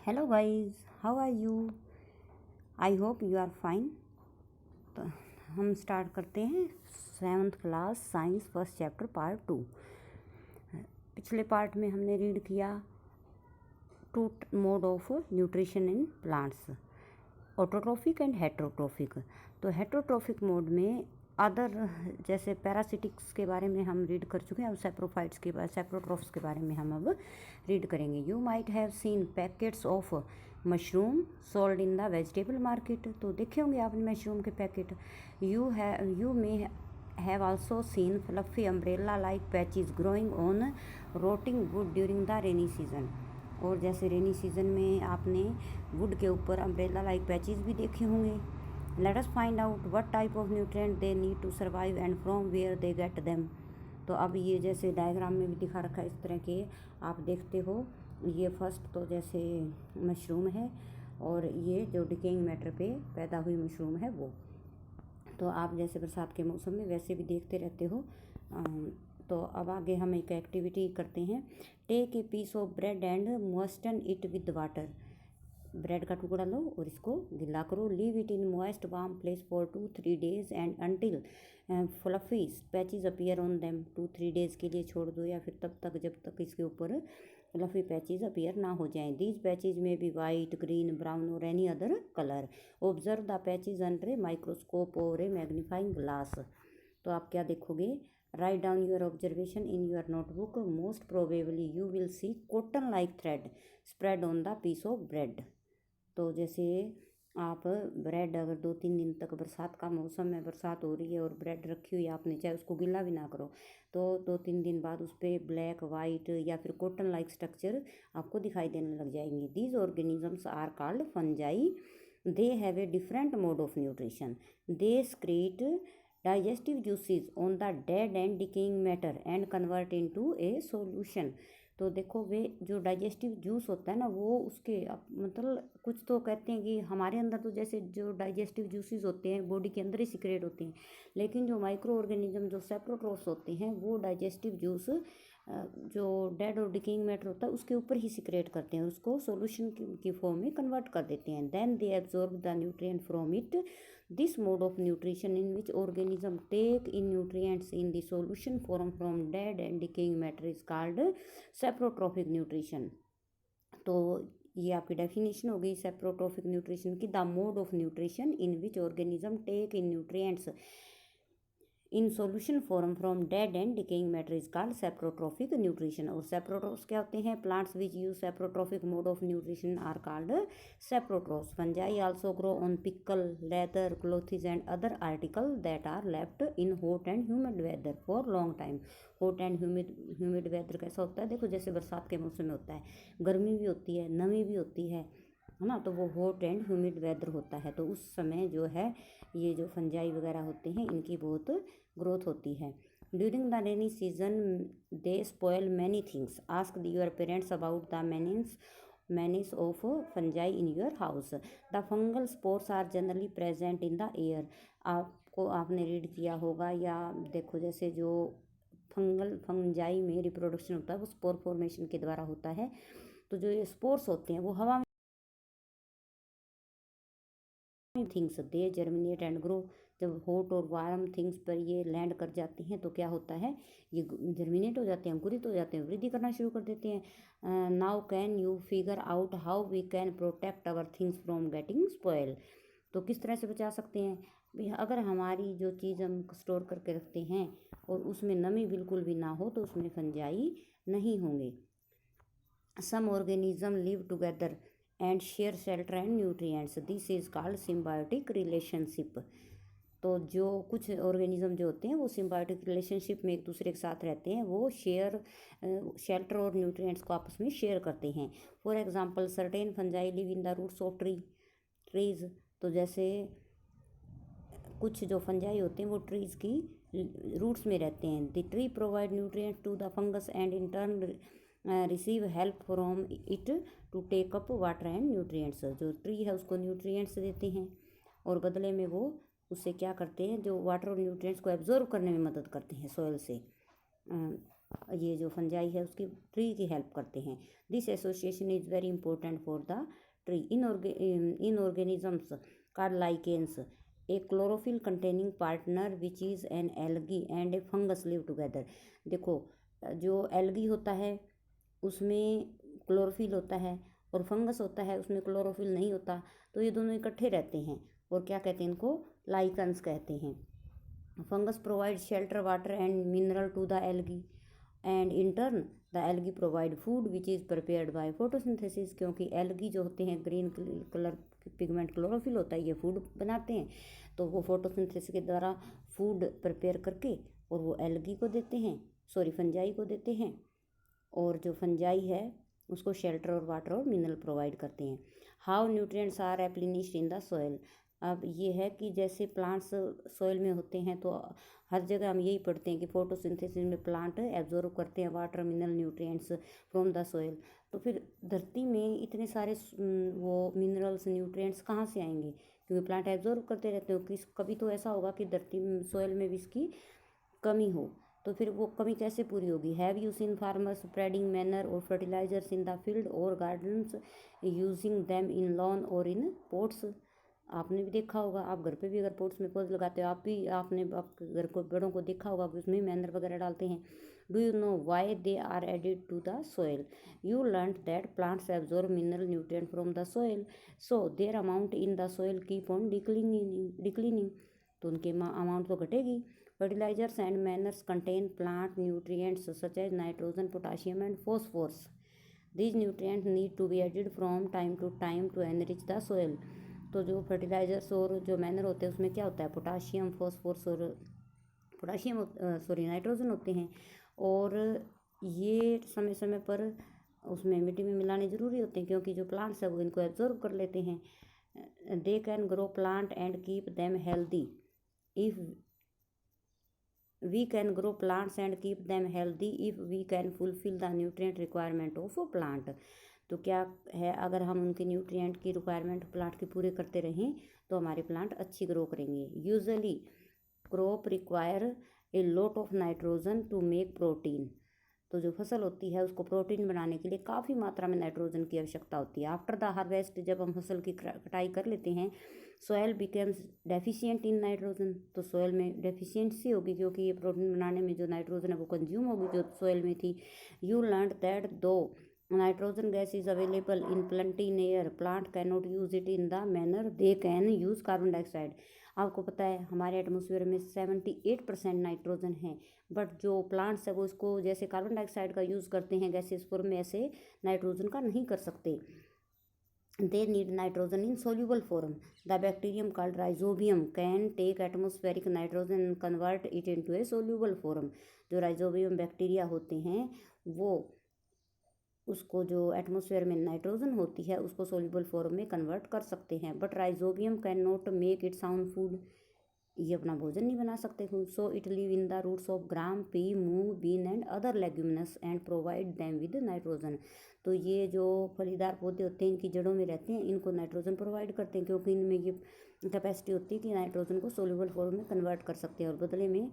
Hello guys, how are you? I hope you are fine. तो हम start करते हैं 7th class science first chapter part 2। पिछले part में हमने रीड किया 2 mode of nutrition in plants, autotrophic and heterotrophic. तो हेटरोट्रोफिक मोड में अदर जैसे पैरासिटिक्स के बारे में हम रीड कर चुके हैं। अब सेप्रोट्रोफ्स के बारे में हम अब रीड करेंगे। You might have seen packets of mushroom sold in the vegetable market. तो देखे होंगे आपने मशरूम के packet. You may have also seen fluffy umbrella like patches growing on rotting wood during the rainy season. और जैसे rainy season में आपने would के ऊपर अम्ब्रेला लाइक पैचेस भी देखे होंगे। Let us find out what type of nutrient they need to survive and from where they get them. तो अब ये जैसे डायग्राम में भी दिखा रखा है, इस तरह के आप देखते हो। ये फर्स्ट तो जैसे मशरूम है और ये जो डिकेइंग मैटर पे पैदा हुई मशरूम है वो। तो आप जैसे बरसात के मौसम में वैसे भी देखते रहते हो। तो अब आगे हम एक एक्टिविटी करते हैं। Take a piece of bread and moisten it with water. Bread का टुकड़ा लो और इसको गिला करो। Leave it in moist warm place for 2-3 days and until fluffy patches appear on them. 2-3 days के लिए छोड़ दो या फिर तब तक जब तक इसके ऊपर फ्लफी पैचेस अपीयर ना हो जाएं। These patches may be white, green, brown और any other colour. Observe the patches under a microscope और ए मैग्नीफाइंग ग्लास। तो आप क्या देखोगे? Write down your observation in your notebook. Most probably you will see cotton like thread spread on the piece of bread. तो जैसे आप bread अगर 2-3 दिन तक, बरसात का मौसम है, बरसात हो रही है और ब्रेड रखी हुई है आपने, चाहे उसको गीला भी ना करो, तो 2-3 दिन बाद उस पर ब्लैक, वाइट या फिर कॉटन लाइक स्ट्रक्चर आपको दिखाई देने लग जाएंगे। These organisms are called fungi. They have a different mode of nutrition. They secrete digestive juices on the dead and decaying matter and convert into a solution। तो देखो, वे जो डाइजेस्टिव जूस होता है ना, वो उसके मतलब कुछ तो कहते हैं कि हमारे अंदर तो जैसे जो डाइजेस्टिव जूसेस होते हैं बॉडी के अंदर ही सिक्रेट होते हैं, लेकिन जो माइक्रो ऑर्गेनिज्म जो सेप्रोट्रोफ्स होते हैं वो डाइजेस्टिव जूस जो डेड और डिकेइंग मैटर होता है उसके ऊपर ही सिक्रेट करते हैं, उसको सॉल्यूशन की फॉर्म में कन्वर्ट कर देते हैं। Then they absorb the nutrient from it. This mode of nutrition in which organism take in nutrients in the solution form from dead and decaying matter is called saprotrophic nutrition। तो ये आपकी definition हो गई saprotrophic nutrition की। The mode of nutrition in which organism take in nutrients in solution form from dead and decaying matter is called saprotrophic nutrition. और saprotrophs क्या होते हैं? Plants which use saprotrophic mode of nutrition are called saprotrophs. Fungi also grow on pickle, leather, clothes and other article that are left in hot and humid weather for long time. Hot and humid weather कैसा होता है? देखो, जैसे बरसात के मौसम में होता है, गर्मी भी होती है, नमी भी होती है ना, तो वो हॉट एंड ह्यूमिड वेदर होता है। तो उस समय जो है ये जो फंजाई वगैरह होते हैं इनकी बहुत ग्रोथ होती है। During the rainy season they spoil many things. Ask your parents about the menace of fungi in your house। The fungal spores are generally present in the air। आपने रीड किया होगा या देखो, जैसे जो फंजाई में रिप्रोडक्शन होता है वो स्पोर फॉर्मेशन के द्वारा होता है। तो जो ये स्पोर्स होते हैं वो हवा में things they germinate and grow. जब हॉट और वार्म थिंग्स पर ये लैंड कर जाती हैं तो क्या होता है? ये जर्मिनेट हो जाते हैं, अंकुरित हो जाते हैं, वृद्धि करना शुरू कर देते हैं। Now can you figure out how we can protect our things from getting spoil. तो किस तरह से बचा सकते हैं? अगर हमारी जो चीज़ हम स्टोर करके रखते हैं और उसमें नमी बिल्कुल भी ना हो तो उसमें फंजाई नहीं होंगे। Some organism live together and share shelter and nutrients. This is called symbiotic relationship. तो जो कुछ ऑर्गेनिज्म जो होते हैं वो सिम्बायोटिक रिलेशनशिप में एक दूसरे के साथ रहते हैं, वो शेल्टर और न्यूट्रिएंट्स को आपस में शेयर करते हैं। For example certain fungi live in the roots of trees. तो जैसे कुछ जो फंजाई होते हैं वो ट्रीज की रूट्स में रहते हैं। The tree provide nutrients to the fungus and in turn receive help from it to take up water and nutrients. जो ट्री है उसको न्यूट्रिएंट्स देते हैं और बदले में वो उससे क्या करते हैं? जो वाटर और न्यूट्रिएंट्स को एब्जॉर्व करने में मदद करते हैं सॉइल से। ये जो फंजाई है उसकी ट्री की हेल्प करते हैं। This association is very important for the tree. In organisms called lichens A chlorophyll containing partner which is an algae and A fungus live together. देखो, जो एल्गी होता है उसमें क्लोरोफिल होता है और फंगस होता है उसमें क्लोरोफिल नहीं होता, तो ये दोनों इकट्ठे रहते हैं और क्या कहते हैं इनको? लाइकन्स कहते हैं। Fungus provide shelter water and mineral to the algae and in turn the algae provide food which is prepared by photosynthesis. क्योंकि एल्गी जो होते हैं ग्रीन कलर पिगमेंट क्लोरोफिल होता है, ये फूड बनाते हैं, तो वो फोटोसिंथेसिस के द्वारा फूड प्रिपेयर करके और वो एल्गी को देते हैं, सॉरी फंजाई को देते हैं, और जो फंजाई है उसको शेल्टर और वाटर और मिनरल प्रोवाइड करते हैं। How nutrients are replenished in the soil. अब ये है कि जैसे प्लांट्स सॉइल में होते हैं तो हर जगह हम यही पढ़ते हैं कि फोटोसिंथेसिस में प्लांट एब्जॉर्व करते हैं water mineral nutrients from the soil. तो फिर धरती में इतने सारे वो मिनरल्स न्यूट्रिएंट्स कहाँ से आएंगे? क्योंकि प्लांट एब्जॉर्व करते रहते हो। कभी तो ऐसा होगा कि धरती सॉइल में भी इसकी कमी हो, तो फिर वो कमी कैसे पूरी होगी? Have you seen farmers spreading manner और फर्टिलाइजर्स इन द फील्ड और gardens using them in lawn और इन पोट्स। आपने भी देखा होगा, आप घर पे भी अगर पोट्स में पौधे लगाते हो, आपने घर को बड़ों को देखा होगा कि उसमें मैनर वगैरह डालते हैं। Do you know why they are added to the soil? You learn that plants absorb mineral nutrient from the soil, so their amount in the soil keep on declining. तो उनके अमाउंट तो घटेगी। Fertilizers and manners contain plant nutrients such as nitrogen, potassium and phosphorus. These nutrients need to be added from time to time to enrich the soil. तो जो fertilisers और जो manner होते हैं उसमें क्या होता है? पोटाशियम, फॉस्फोरस और नाइट्रोजन होते हैं, और ये समय समय पर उसमें मिट्टी में मिलाने ज़रूरी होते हैं, क्योंकि जो प्लांट्स है वो इनको एब्जॉर्व कर लेते हैं। They can grow plant and keep them healthy. If we can grow plants and keep them healthy if we can fulfill the nutrient requirement of a plant। तो क्या है, अगर हम उनके न्यूट्रिएंट की रिक्वायरमेंट प्लांट की पूरे करते रहें तो हमारे प्लांट अच्छी ग्रो करेंगे। Usually crop require a lot of nitrogen to make protein. तो जो फसल होती है उसको प्रोटीन बनाने के लिए काफ़ी मात्रा में नाइट्रोजन की आवश्यकता होती है। आफ्टर द हार्वेस्ट, जब हम फसल की कटाई कर लेते हैं, soil becomes deficient in nitrogen. तो सॉयल में डेफिशिएंसी होगी क्योंकि ये प्रोटीन बनाने में जो नाइट्रोजन है वो कंज्यूम होगी जो सॉयल में थी। यू लर्न दैट दो nitrogen gas is available in plenty in air, plant can not use it in the manner they can use carbon dioxide. आपको पता है हमारे एटमॉस्फेयर में 78% नाइट्रोजन है, बट जो प्लांट्स है वो इसको जैसे कार्बन डाइऑक्साइड का यूज़ करते हैं गैसेस फॉर्म में, ऐसे नाइट्रोजन का नहीं कर सकते। They need nitrogen in soluble form. The bacterium called rhizobium can take atmospheric nitrogen and convert it into a soluble form. जो राइजोबियम बैक्टीरिया होते हैं वो उसको जो एटमॉस्फेयर में नाइट्रोजन होती है उसको सोल्यूबल फॉर्म में कन्वर्ट कर सकते हैं, but rhizobium can not make its own food. ये अपना भोजन नहीं बना सकते। So it live in the roots of gram, pea, moong, bean and other leguminous and provide them with nitrogen. तो ये जो फलीदार पौधे होते हैं इनकी जड़ों में रहते हैं, इनको नाइट्रोजन प्रोवाइड करते हैं क्योंकि इनमें ये कैपेसिटी होती है कि नाइट्रोजन को सोल्यूबल फॉर्म में कन्वर्ट कर सकते हैं, और बदले में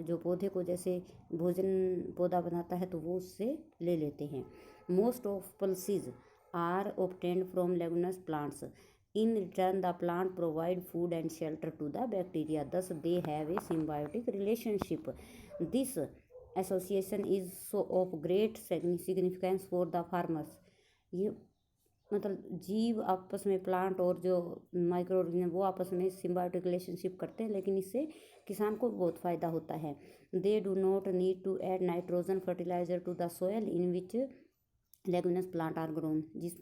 जो पौधे को जैसे भोजन पौधा बनाता है तो वो उससे ले लेते हैं। Most of pulses are obtained from leguminous plants. In return, the plant provide food and shelter to the bacteria. Thus, they have a symbiotic relationship. This association is so of great significance for the farmers. ये मतलब जीव आपस में, plant और जो micro organism वो आपस में सिम्बायोटिक रिलेशनशिप करते हैं, लेकिन इससे किसान को बहुत फ़ायदा होता है। They do not need to add nitrogen fertiliser to the soil in which leguminous plant are grown. जिस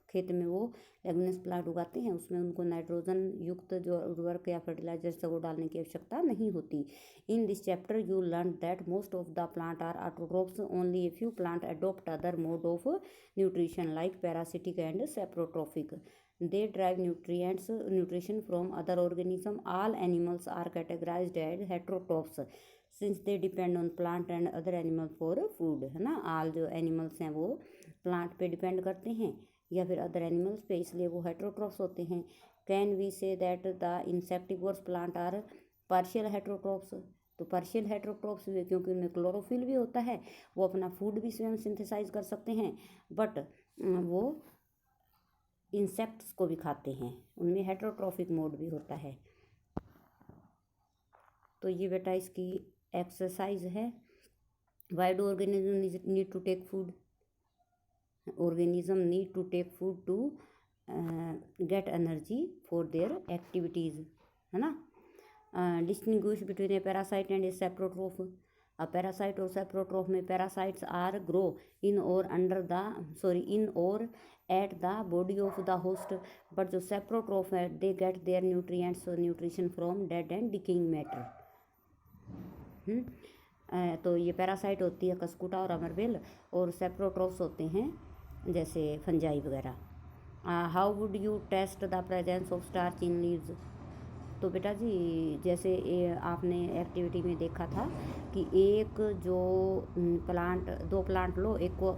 खेत में वो लेगुमिनस प्लांट उगाते हैं उसमें उनको नाइट्रोजन युक्त जो उर्वरक या फर्टिलाइजर से वो डालने की आवश्यकता नहीं होती। In this chapter you learn that most of the plant are autotrophs, only a few plant adopt other mode of nutrition like parasitic and saprotrophic. They derive nutrition from other organism. All animals are categorised as heterotrophs since they depend on plant and other animal for food, है ना। All जो animals हैं वो plant पे depend करते हैं या फिर अदर एनिमल्स पे, इसलिए वो हेट्रोट्रोफ्स होते हैं। Can we say that the insectivorous plant are partial heterotrophs. तो पार्शियल हेटरोट्रॉफ्स हुए क्योंकि उनमें क्लोरोफिल भी होता है, वो अपना फूड भी स्वयं सिंथेसाइज कर सकते हैं, बट वो इंसेक्ट्स को भी खाते हैं, उनमें हेटरोट्रॉफिक मोड भी होता है। तो ये बेटा इसकी एक्सरसाइज है। Why do organism need to take food? Organism need to take food to get energy for their activities, है ना। Distinguish between a parasite and a saprotroph. अब पैरासाइट और सेप्रोट्रोफ में पैरासाइट्स आर ग्रो इन और at the body of the host, but जो सेप्रोट्रोफ है they get their nutrition from dead and decaying matter. तो ये पैरासाइट होती है कस्कुटा और अमरबेल, और सेप्रोट्रोफ्स होते हैं जैसे फंजाई वगैरह। How would you test the presence of starch in leaves? तो बेटा जी जैसे आपने एक्टिविटी में देखा था कि एक जो दो प्लांट लो, एक को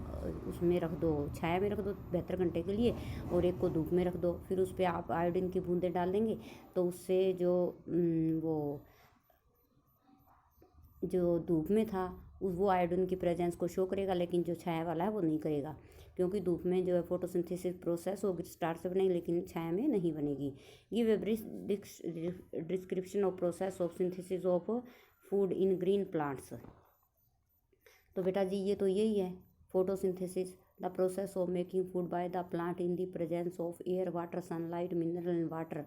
उसमें रख दो, छाया में रख दो 72 घंटे के लिए, और एक को धूप में रख दो, फिर उस पर आप आयोडीन की बूंदें डाल देंगे, तो उससे जो धूप में था वो आयोडीन की प्रेजेंस को शो करेगा, लेकिन जो छाया वाला है वो नहीं करेगा, क्योंकि धूप में जो है फोटोसिंथेसिस प्रोसेस होगी, स्टार्च से बनेगी, लेकिन छाया में नहीं बनेगी। Give a brief description of process of synthesis of food in green plants. तो बेटा जी ये तो यही है photosynthesis, the process of making food by the plant in the presence of air, water, sunlight, mineral and water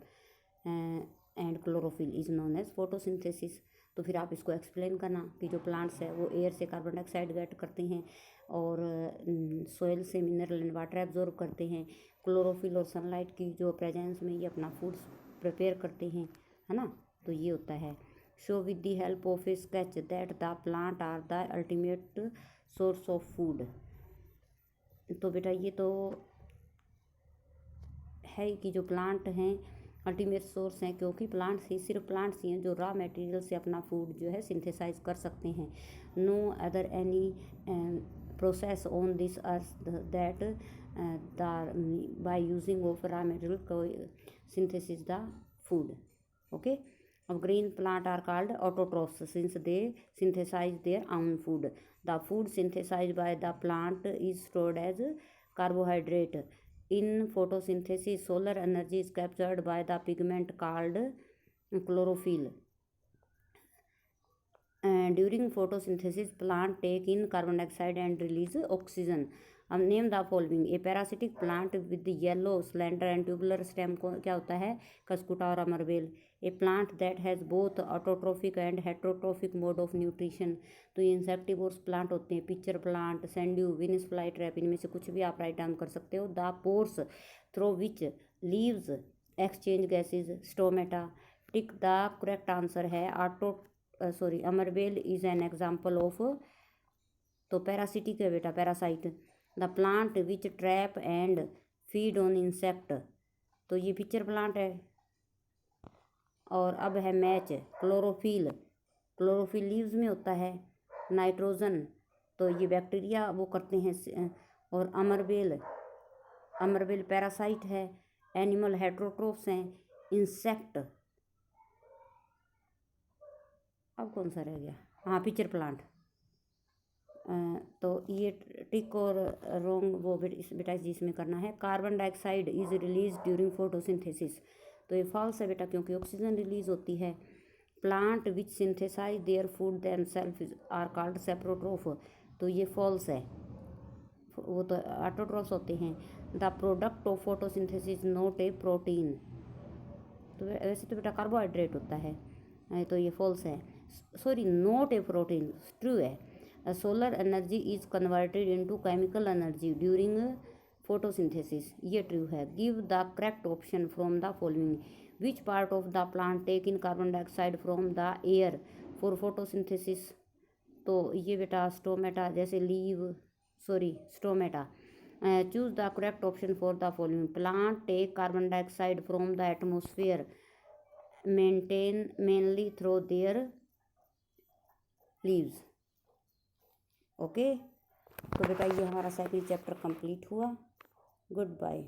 and chlorophyll is known as photosynthesis. तो फिर आप इसको एक्सप्लेन करना कि जो प्लांट्स है वो एयर से कार्बन डाइऑक्साइड गेट करते हैं, और सोयल से मिनरल एंड वाटर एब्जॉर्ब करते हैं, क्लोरोफिल और सनलाइट की जो प्रेजेंस में ये अपना फूड प्रिपेयर करते हैं, है ना। तो ये होता है। Show with the help of a sketch that the plant are the ultimate source of food. तो बेटा ये तो है कि जो प्लांट हैं अल्टीमेट सोर्स हैं, क्योंकि प्लांट्स ही, सिर्फ प्लांट्स ही हैं जो रॉ मटेरियल से अपना फूड जो है सिंथेसाइज कर सकते हैं। No other any process on this earth that by using of raw material को सिंथेसिस द फूड। ओके। अब green plant are called autotrophs since they synthesise their own food. The food synthesise by the plant is stored as carbohydrate. In photosynthesis, solar energy is captured by the pigment called chlorophyll. During photosynthesis, plant take in carbon dioxide and release oxygen. Name the following. A parasitic plant with yellow, slender and tubular stem को क्या होता है? Cuscuta और अमरबेल। A plant that has both autotrophic and heterotrophic mode of nutrition. तो ये इंसेक्टिवोर्स plant होते हैं, pitcher plant, सैंड्यू, विनिस fly trap, इनमें से कुछ भी आप राइट डाउन कर सकते हो। The pores through which leaves exchange gases, stomata. Tick the correct answer है अमरबेल इज एन एग्जाम्पल ऑफ। तो पैरासिटिक है बेटा, parasite. The plant which trap and feed on insect, तो ये पिक्चर प्लांट है। और अब है मैच, क्लोरोफिल। क्लोरोफिल लीव्स में होता है। नाइट्रोजन, तो ये बैक्टीरिया वो करते हैं। और अमरबेल पैरासाइट है। एनिमल हेटरोट्रोफ्स हैं। इंसेक्ट, अब कौन सा रह गया? हाँ, पिक्चर प्लांट। तो ये टिक और रोंग वो बेटा जिसमें करना है। Carbon dioxide is release during photosynthesis, तो ये फॉल्स है बेटा, क्योंकि ऑक्सीजन रिलीज होती है। Plant which synthesise their food themselves are called saprotroph, तो ये फॉल्स है, वो तो ऑटोट्रोफ्स होते हैं। The product of photosynthesis not a protein, तो वैसे तो बेटा कार्बोहाइड्रेट होता है, तो ये फॉल्स है। Sorry, not a protein, true है। Solar energy is converted into chemical energy during photosynthesis, ये ट्रू है। Give the correct option from the following. Which part of the plant take in carbon dioxide from the air for photosynthesis, तो ये बेटा stomata, जैसे stomata. Choose the correct option for the following. Plant take carbon dioxide from the atmosphere mainly through their leaves. Okay, तो बेटा ये हमारा second chapter complete हुआ। Good bye.